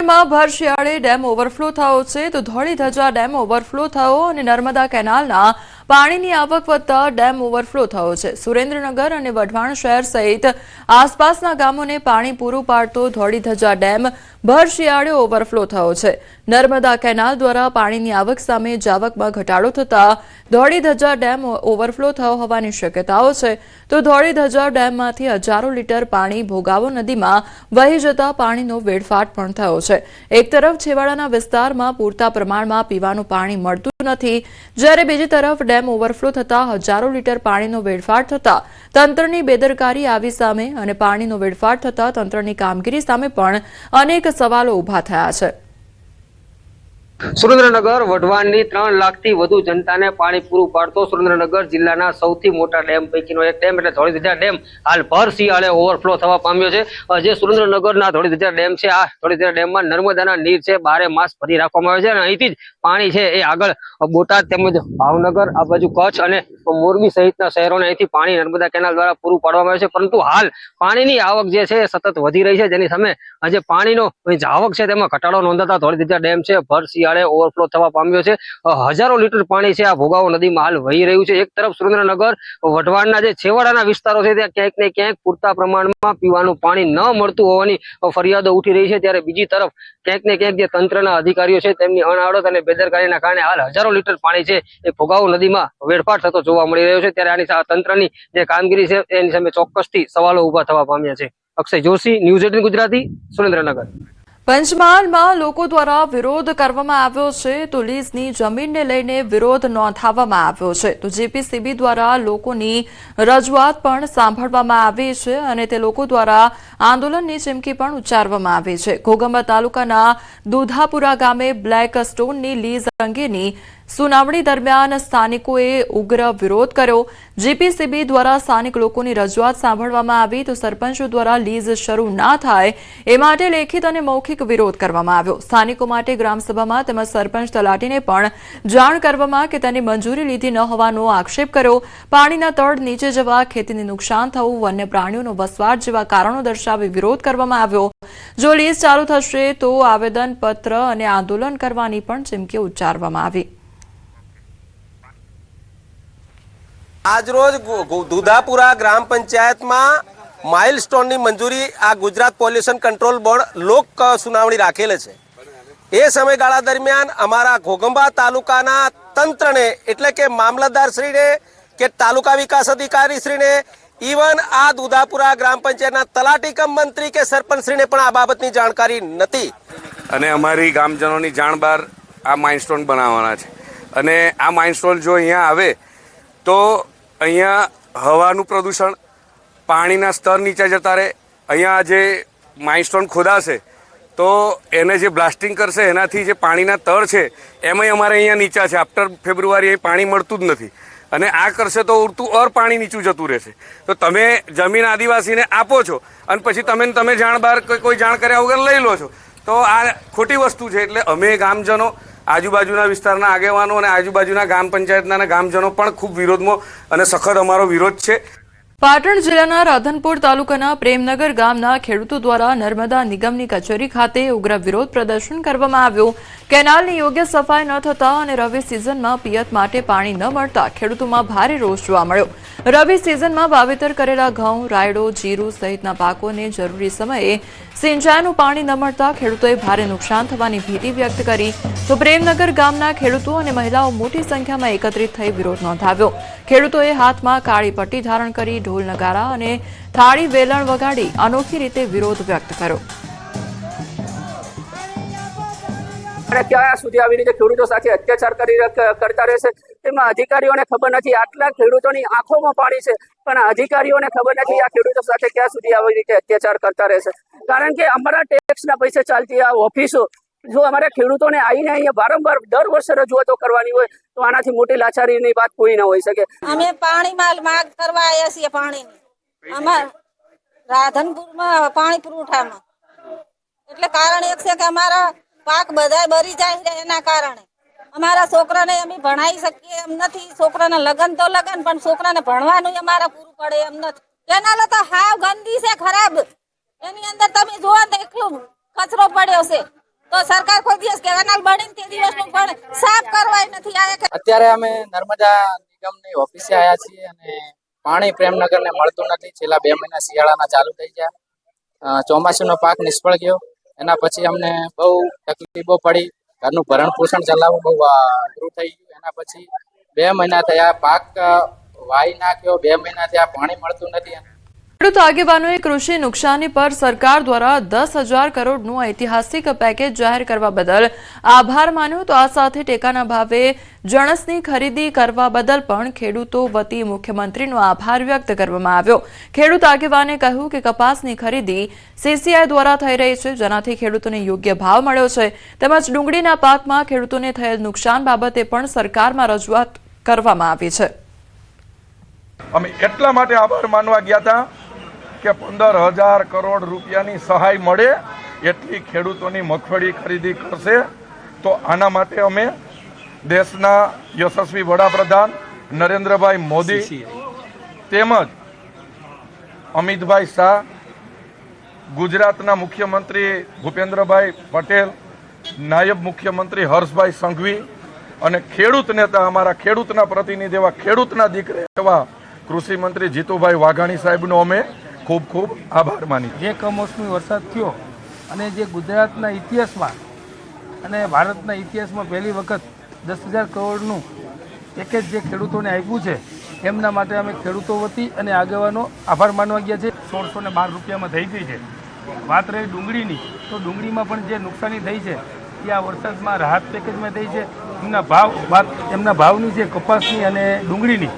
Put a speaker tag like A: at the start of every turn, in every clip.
A: પંચમહાલમાં ભર શિયાળે dam overflow થયો છે તો ધોળીધજા ડેમ ઓવરફ્લો થયો અને નર્મદા કેનાલના પાણીની આવક વધતા ડેમ ઓવરફ્લો થયો છે। સુરેન્દ્રનગર અને વઢવાણ શહેર સહિત આસપાસના ગામોને પાણી પૂરું પાડતો ધોળીધજા ડેમ ભર શિયાળે ઓવરફ્લો થયો છે। નર્મદા કેનાલ દ્વારા પાણીની આવક સામે જાવકમાં ઘટાડો થતા ધોળીધજા ડેમ ઓવરફ્લો થયો હોવાની શક્યતાઓ છે તો ધોળીધજા ડેમમાંથી હજારો લીટર પાણી ભોગાવો નદીમાં વહી જતા પાણીનો વેડફાટ પણ થયો છે। એક તરફ છેવાડાના વિસ્તારમાં પૂરતા પ્રમાણમાં પીવાનું પાણી મળતું નથી, જ્યારે બીજી તરફ ડેમ ઓવરફ્લો થતા હજારો લીટર પાણીનો વેડફાટ થતા તંત્રની બેદરકારી આવી સામે અને પાણીનો વેડફાટ થતા તંત્રની કામગીરી સામે પણ અનેક સવાલો ઉભા થયા છે।
B: સુરેન્દ્રનગર વઢવાણની 3 લાખથી વધુ જનતાને પાણી પૂરું પાડતો સુરેન્દ્રનગર જિલ્લાના સૌથી મોટા ડેમ પૈકીનો એક ડેમ એટલે ધોળીધજા ડેમ હાલ ભર શિયાળે ઓવરફ્લો થવા પામ્યો છે। જે સુરેન્દ્રનગરના ધોળીધજા ડેમ છે, આ ધોળીધજા ડેમમાં નર્મદાના નીર છે 12 માસ ભરી રાખવામાં આવે છે અને અહીંથી જ પાણી છે એ આગળ બોટાદ તેમજ ભાવનગર, આ બાજુ કચ્છ અને મોરબી સહિતના શહેરોને અહીંથી પાણી નર્મદા કેનાલ દ્વારા પૂરું પાડવામાં આવે છે। પરંતુ હાલ પાણીની આવક જે છે એ સતત વધી રહી છે, જેની સામે આજે પાણીનો આવક છે તેમાં ઘટાડો નોંધાતા ધોળીધજા ડેમ છે ભર શિયાળે ઓવરફ્લો થવા પામ્યો છે। હજારો લીટર પાણી છે આ ભોગાવો નદીમાં હાલ વહી રહ્યું છે। એક તરફ સુરેન્દ્રનગર વઢવાણના જે છેવાડાના વિસ્તારો છે ત્યાં ક્યાંક ને ક્યાંક પૂરતા પ્રમાણમાં પીવાનું પાણી ન મળતું હોવાની ફરિયાદો ઉઠી રહી છે, ત્યારે બીજી તરફ ક્યાંક ને ક્યાંક જે તંત્રના અધિકારીઓ છે તેમની અણાવડત અને બેદરકારીના કારણે હાલ હજારો લીટર પાણી છે એ ભોગાવો નદીમાં વેડફાટ થતો જોવા મળી રહ્યો છે। ત્યારે આની તંત્રની જે કામગીરી છે એની સામે ચોક્કસથી સવાલો ઉભા થવા પામ્યા છે। અક્ષય જોશી, ન્યૂઝ 18 ગુજરાતી, સુરેન્દ્રનગર।
A: પંચમહાલમાં લોકો દ્વારા વિરોધ કરવામાં આવ્યો છે તો લીઝની જમીનને લઈને વિરોધ નોંધાવવામાં આવ્યો છે તો જીપીસીબી દ્વારા લોકોની રજૂઆત પણ સાંભળવામાં આવી છે અને તે લોકો દ્વારા આંદોલનની ચીમકી પણ ઉચ્ચારવામાં આવી છે। ઘોગંબા તાલુકાના દુધાપુરા ગામે બ્લેક સ્ટોનની લીઝ અંગેની સુનાવણી દરમિયાન સ્થાનિકોએ ઉગ્ર વિરોધ કર્યો। જીપીસીબી દ્વારા સ્થાનિક લોકોની રજૂઆત સાંભળવામાં આવી તો સરપંચો દ્વારા લીઝ શરૂ ના થાય એ માટે લેખિત અને મૌખિક વિરોધ કરવામાં આવ્યો। સ્થાનિકો માટે ગ્રામસભામાં તેમજ સરપંચ તલાટીને પણ જાણ કરવામાં કે તેની મંજૂરી લીધી ન હોવાનો આક્ષેપ કર્યો। પાણીના તળ નીચે જવા, ખેતીને નુકસાન થવું, વન્ય પ્રાણીઓનો વસવાટ જેવા કારણો દર્શાવી વિરોધ કરવામાં આવ્યો। જો લીઝ ચાલુ થશે તો આવેદનપત્ર અને આંદોલન કરવાની પણ ચીમકી ઉચ્ચારવામાં આવી।
C: આજરોજ દુધાપુરા ગ્રામ પંચાયતમાં માઇલસ્ટોનની મંજૂરી આ ગુજરાત પોલ્યુશન કંટ્રોલ બોર્ડ લોક સુનાવણી રાખેલ છે। એ સમયગાળા દરમિયાન અમારા ઘોગંબા તાલુકાના તંત્રને એટલે કે મામલતદારશ્રીને કે તાલુકા વિકાસ અધિકારીશ્રીને ઇવન આ દુધાપુરા ગ્રામ પંચાયતના તલાટી કમ મંત્રી કે સરપંચશ્રીને પણ આ બાબતની જાણકારી નથી
D: અને અમારી ગામજનોની જાણ બહાર આ માઇલસ્ટોન બનાવવાના છે અને આ માઇલસ્ટોન જો અહીંયા આવે તો અહીંયા હવાનું પ્રદૂષણ, પાણીના સ્તર નીચે જતા રહે। અહીંયા જે માઇલસ્ટોન ખોદાશે તો એને જે બ્લાસ્ટિંગ કરશે એનાથી જે પાણીના તળ છે એમાંય અમારે અહીંયા નીચા છે। આફ્ટર ફેબ્રુઆરી પાણી મળતું જ નથી અને આ કરશે તો ઉડતું ઓર પાણી નીચું જતું રહેશે। તો તમે જમીન આદિવાસીને આપો છો અને પછી તમે જાણ બહાર કોઈ જાણ કર્યા વગર લઈ લો છો તો આ ખોટી વસ્તુ છે। એટલે અમે ગામજનો, આજુબાજુના વિસ્તારના આગેવાનો અને આજુબાજુના ગ્રામ પંચાયતના ગામજનો પણ ખૂબ વિરોધમાં અને સખત અમારો વિરોધ છે।
A: પાટણ જિલ્લાના રાધનપુર તાલુકાના પ્રેમનગર ગામના ખેડૂતો દ્વારા નર્મદા નિગમની કચેરી ખાતે ઉગ્ર વિરોધ પ્રદર્શન કરવામાં આવ્યું। કેનાલની યોગ્ય સફાઈ ન થતા અને રવિ સિઝનમાં પિયત માટે પાણી ન મળતા ખેડૂતોમાં ભારે રોષ જોવા મળ્યો। રવિ સિઝનમાં વાવેતર કરેલા ઘઉં, રાયડો, જીરું સહિતના પાકોને જરૂરી સમયે સિંચાઈનું પાણી ન મળતા ખેડૂતોએ ભારે નુકસાન થવાની ભીતિ વ્યક્ત કરી તો પ્રેમનગર ગામના ખેડૂતો અને મહિલાઓ મોટી સંખ્યામાં એકત્રિત થઈ વિરોધ નોંધાવ્યો। ખેડૂતોએ હાથમાં કાળી પટ્ટી ધારણ કરી ઢોલ નગારા અને થાળી વેલણ વગાડી અનોખી રીતે વિરોધ વ્યક્ત કર્યો।
E: ક્યાં સુધી આવી રીતે ખેડૂતો સાથે અત્યાચાર કરતા રહેશે એમાં અધિકારીઓને ખબર નથી। આટલા ખેડૂતોની આંખોમાં પાણી છે પણ અધિકારીઓને ખબર નથી આ ખેડૂતો સાથે ક્યાં સુધી આવી રીતે અત્યાચાર કરતા રહેશે। કારણ કે અમારા ટેક્સના પૈસે ચાલતી આ ઓફિસો જો અમારા ખેડૂતોને આવીને અહીંયા વારંવાર દર વર્ષે રજૂઆતો કરવાની હોય તો આનાથી મોટી લાચારીની વાત કોઈ ન હોઈ શકે।
F: અમે પાણીમાં માંગ કરવા આવ્યા છીએ પાણીની અમારા રાધનપુરમાં પાણી પુરવઠામાં, એટલે કારણ એક છે કે અમારા પાક બધા બરી જાય એના કારણે અમારા છોકરાને અમે ભણાવી શકીએ એમ નથી। છોકરાના લગ્ન તો લગ્ન પણ છોકરાને ભણવાનું અમારા પૂરું પડે એમ નથી। કેનાલ તો હાવ ગંદી છે, ખરાબ। એની અંદર તમે જોવો તો એટલું કચરો પડ્યો છે તો સરકાર કોઈ દિવસ કેનાલ બનીને તે દિવસનું પણ સાફ કરવાય નથી આયા.
G: અત્યારે અમે નર્મદા નિગમની ઓફિસે આવ્યા છીએ અને પાણી પ્રેમનગરને મળતું નથી. છેલ્લા 2 મહિના શિયાળાના ચાલુ થઈ ગયા, ચોમાસુનો પાક નિષ્ફળ ગયો. એના પછી અમને બહુ તકલીફો પડી, ઘરનું ભરણ પોષણ ચલાવવું બહુ અઘરું થઈ ગયું. એના પછી 2 મહિના થયા, પાક વાઈ નાખ્યો, 2 મહિના થયા, પાણી મળતું નથી.
A: ખેડૂત આગેવાનોએ કૃષિ નુકસાની પર સરકાર દ્વારા 10,000 કરોડનું ઐતિહાસિક પેકેજ જાહેર કરવા બદલ આભાર માન્યો. તો આ સાથે ટેકાના ભાવે જણસની ખરીદી કરવા બદલ પણ ખેડૂતો વતી મુખ્યમંત્રીનો આભાર વ્યક્ત કરવામાં આવ્યો. ખેડૂત આગેવાને કહ્યું કે કપાસની ખરીદી CCI દ્વારા થઈ રહી છે, જેનાથી ખેડૂતોને યોગ્ય ભાવ મળ્યો છે. તેમજ ડુંગળીના પાકમાં ખેડૂતોને થયેલ નુકસાન બાબતે પણ સરકારમાં રજૂઆત કરવામાં આવી છે.
H: અમે એટલા માટે આભાર માનવા ગયા હતા કે 15,000 કરોડ રૂપિયાની સહાય મળે એટલી ખેડૂતોની મગફળી ખરીદી કરશે. તો આના માટે અમે દેશના યશસ્વી વડાપ્રધાન નરેન્દ્રભાઈ મોદી તેમજ અમિતભાઈ શાહ, ગુજરાતના મુખ્યમંત્રી ભૂપેન્દ્રભાઈ પટેલ, નાયબ મુખ્યમંત્રી હર્ષભાઈ સંઘવી અને ખેડૂત નેતા, અમારા ખેડૂતના પ્રતિનિધિ એવા ખેડૂતના દીકરા એવા કૃષિ મંત્રી જીતુભાઈ વાઘાણી સાહેબનો અમે ખૂબ ખૂબ આભાર માની.
I: જે કમોસમી વરસાદ થયો અને જે ગુજરાતના ઇતિહાસમાં અને ભારતના ઇતિહાસમાં પહેલી વખત 10,000 કરોડનું પેકેજ જે ખેડૂતોને આપ્યું છે, એમના માટે અમે ખેડૂતો વતી અને આગેવાનો આભાર માનવા ગયા છે. 1,612 રૂપિયામાં થઈ ગઈ છે. વાત રહી ડુંગળીની, તો ડુંગળીમાં પણ જે નુકસાની થઈ છે એ આ વરસાદમાં રાહત પેકેજમાં થઈ છે. એમના ભાવની જે કપાસની અને ડુંગળીની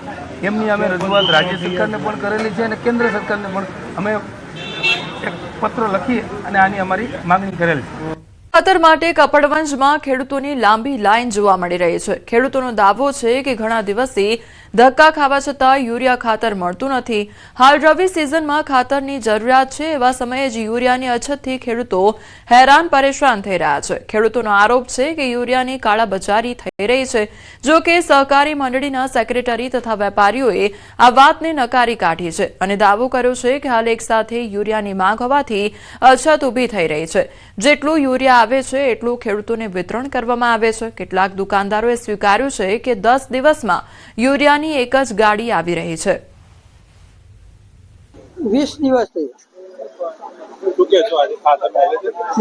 I: એમની અમે રજૂઆત રાજ્ય સરકારને પણ કરેલી છે અને કેન્દ્ર સરકારને પણ અમે એક પત્ર લખી અને આની અમારી માંગણી કરેલી છે.
A: ખાતર માટે કપડવંજમાં ખેડૂતોની લાંબી લાઈન જોવા મળી રહી છે. ખેડૂતોનો દાવો છે કે ઘણા દિવસથી ધક્કા ખાવા છતાં યુરિયા ખાતર મળતું નથી. હાલ રવિ સિઝનમાં ખાતરની જરૂરિયાત છે, એવા સમયે જ યુરિયાની અછતથી ખેડૂતો હેરાન પરેશાન થઈ રહ્યા છે. ખેડૂતોનો આરોપ છે કે યુરિયાની કાળાબજારી થઈ રહી છે. જો કે સહકારી મંડળીના સેક્રેટરી તથા વેપારીઓએ આ વાતને નકારી કાઢી છે અને દાવો કર્યો છે કે હાલ એકસાથે યુરિયાની માંગ હોવાથી અછત ઊભી થઈ રહી છે. જેટલું યુરિયા આવે છે એટલું ખેડૂતોને વિતરણ કરવામાં આવે છે. કેટલાક દુકાનદારોએ સ્વીકાર્યું છે કે 10 દિવસમાં યુરિયાની એક જ ગાડી આવી રહી છે.
J: 20 દિવસથી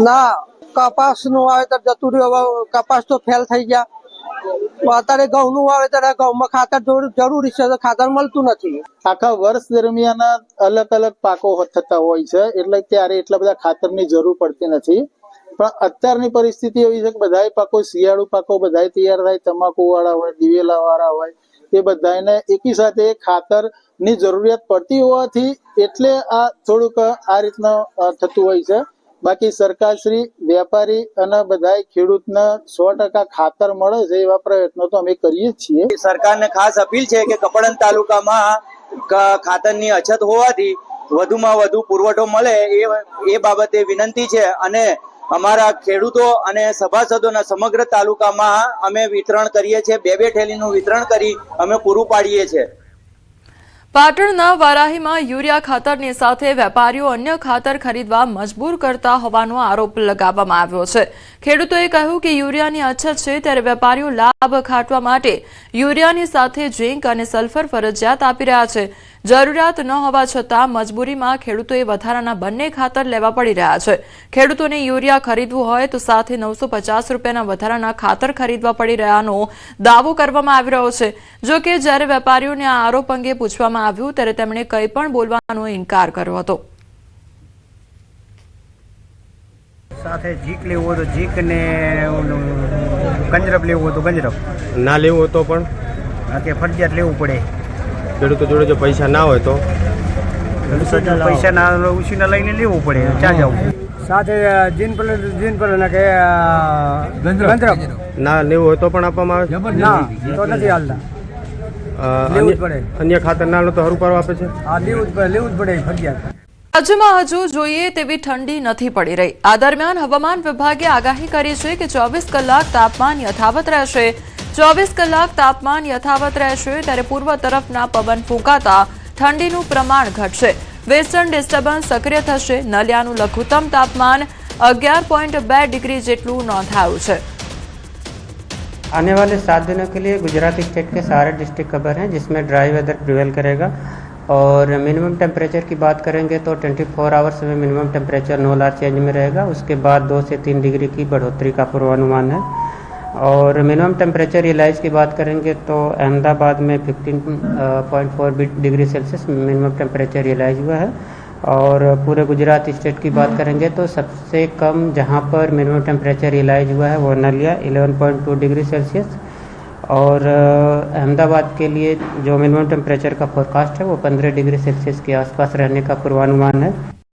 J: ના કપાસનું વાવેતર જતું રહ્યું. કપાસ તો ફેલ થઈ ગયા. અત્યારે ઘઉંનું વાવેતર, ઘઉંમાં ખાતર જરૂરી છે, ખાતર મળતું નથી.
K: આખા વર્ષ દરમિયાન અલગ અલગ પાકો થતા હોય છે, એટલે ત્યારે એટલા બધા ખાતરની જરૂર પડતી નથી. પણ અત્યારની પરિસ્થિતિ એવી છે કે બધા પાકો, શિયાળુ પાકો બધા તૈયાર થાય, તમાકુ વાળા હોય, દિવેલા વાળા હોય, એ બધાને એકી સાથે ખાતરની જરૂરિયાત પડતી હોવાથી એટલે આ થોડુંક આ રીતના થતું હોય છે. બાકી સરકારશ્રી, વેપારી અને બધા ખેડૂતને 100% ખાતર મળે છે એવા પ્રયત્નો તો અમે કરીએ જ છીએ.
L: સરકારને ખાસ અપીલ છે કે કપડવંજ તાલુકામાં ખાતરની અછત હોવાથી વધુમાં વધુ પુરવઠો મળે એ બાબતે વિનંતી છે અને અમારા ખેડૂતો અને સભાસદોના સમગ્ર તાલુકામાં અમે વિતરણ કરીએ છીએ. 2-2 થેલીનું વિતરણ કરી અમે પૂરું પાડીએ છીએ.
A: પાટણના વારાહીમાં યુરિયા ખાતરની સાથે વેપારીઓ અન્ય ખાતર ખરીદવા મજબૂર કરતા હોવાનો આરોપ લગાવવામાં આવ્યો છે. ખેડૂતોએ કહ્યું કે યુરિયાની અછત છે ત્યારે વેપારીઓ લાભ ખાટવા માટે યુરિયાની સાથે ઝીંક અને સલ્ફર ફરજિયાત આપી રહ્યા છે. જરૂરિયાત ન હોવા છતાં મજબૂરીમાં ખેડૂતોએ વધારાના બંને ખાતર લેવા પડી રહ્યા છે. ખેડૂતોને યુરિયા ખરીદવું હોય તો સાથે 950 રૂપિયાના વધારાના ખાતર ખરીદવા પડી રહ્યાનો દાવો કરવામાં આવી રહ્યો છે. જો કે જ્યારે વેપારીઓને આ આરોપ અંગે પૂછવામાં આવ્યું ત્યારે તેમણે કંઈ પણ બોલવાનો ઇનકાર કર્યો હતો.
I: સાથે જીક લેવું હોય તો જીક ને ગંજરબ લેવું હોય તો ગંજરબ,
M: ના લેવું હોય તો પણ
I: કે ફરજિયાત લેવું પડે.
M: ખેડૂતો જોડે જો પૈસા ના હોય તો
I: પૈસા ના ઉછીને લઈને લેવું પડે. ક્યાં જવું? સાથે જીન પર કે ગંજરબ
M: ના લેવું હોય તો પણ આપવામાં આવે?
I: ના, તો નથી હાલતા. લેવું જ પડે.
M: અન્ય ખાતર ના લો તો હરું પાડવા આપે છે?
I: હા, લેવું જ પડે ફરજિયાત.
A: રાજ્યમાં હજુ જોઈએ તેવી ઠંડી નથી પડી રહી. આ દરમિયાન હવામાન વિભાગે આગાહી કરી છે કે 24 કલાક તાપમાન યથાવત રહેશે. 24 કલાક તાપમાન યથાવત રહેશે ત્યારે પૂર્વ તરફના પવન ફૂંકાતા ઠંડીનું પ્રમાણ ઘટશે. વેસ્ટર્ન ડિસ્ટર્બન્સ સક્રિય થશે. નલિયાનું લઘુત્તમ તાપમાન 11.2 ડિગ્રી જેટલું નોંધાયું છે।
N: आने वाले 7 दिनों के लिए गुजरात स्टेट के सारे डिस्ट्रिक्ट कवर हैं, जिसमें ड्राई वेदर प्रिवेल करेगा। और मिनिमम टेम्परेचर की बात करेंगे तो 24 आवर्स में minimum temperature no large change में रहेगा। उसके बाद 2 से 3 डिग्री की बढ़ोतरी का पूर्वानुमान है। और मिनिमम टेम्परेचर रियलाइज की बात करेंगे तो अहमदाबाद में 15.4 degree Celsius minimum temperature realise हुआ है। और पूरे गुजरात स्टेट की बात करेंगे तो सबसे कम जहां पर मिनिमम टेम्परेचर रियलाइज हुआ है वो नलिया 11.2 डिग्री सेल्सियस। और अहमदाबाद के लिए जो मिनिमम टेम्परेचर का फोरकास्ट है वो 15 डिग्री सेल्सियस के आसपास रहने का पूर्वानुमान है।